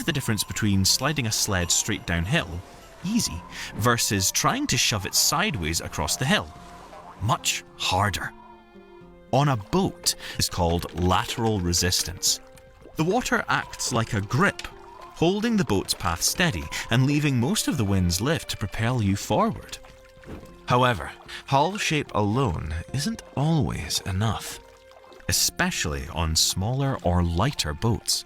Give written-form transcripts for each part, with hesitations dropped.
The difference between sliding a sled straight downhill, easy, versus trying to shove it sideways across the hill, much harder. On a boat is called lateral resistance. The water acts like a grip, holding the boat's path steady and leaving most of the wind's lift to propel you forward. However, hull shape alone isn't always enough, especially on smaller or lighter boats.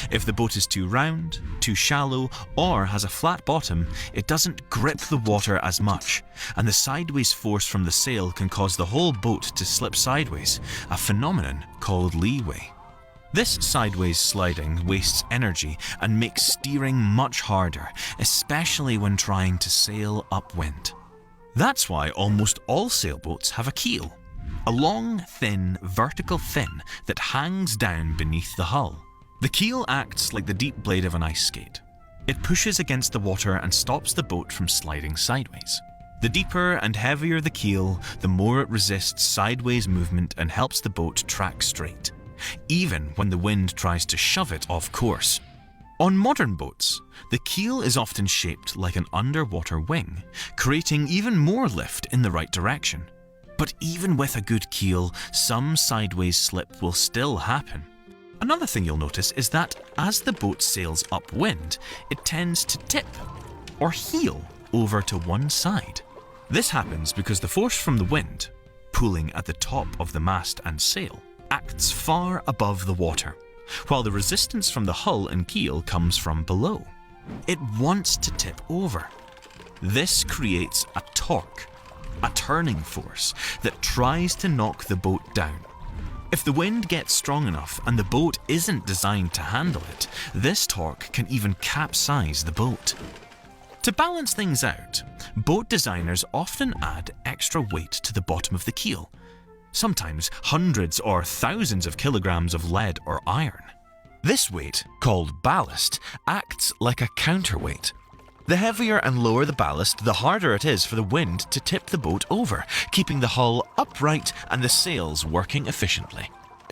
If the boat is too round, too shallow, or has a flat bottom, it doesn't grip the water as much, and the sideways force from the sail can cause the whole boat to slip sideways, a phenomenon called leeway. This sideways sliding wastes energy and makes steering much harder, especially when trying to sail upwind. That's why almost all sailboats have a keel, a long, thin, vertical fin that hangs down beneath the hull. The keel acts like the deep blade of an ice skate. It pushes against the water and stops the boat from sliding sideways. The deeper and heavier the keel, the more it resists sideways movement and helps the boat track straight, even when the wind tries to shove it off course. On modern boats, the keel is often shaped like an underwater wing, creating even more lift in the right direction. But even with a good keel, some sideways slip will still happen. Another thing you'll notice is that as the boat sails upwind, it tends to tip or heel over to one side. This happens because the force from the wind, pulling at the top of the mast and sail, acts far above the water, while the resistance from the hull and keel comes from below. It wants to tip over. This creates a torque, a turning force that tries to knock the boat down. If the wind gets strong enough and the boat isn't designed to handle it, this torque can even capsize the boat. To balance things out, boat designers often add extra weight to the bottom of the keel, sometimes hundreds or thousands of kilograms of lead or iron. This weight, called ballast, acts like a counterweight. The heavier and lower the ballast, the harder it is for the wind to tip the boat over, keeping the hull upright and the sails working efficiently.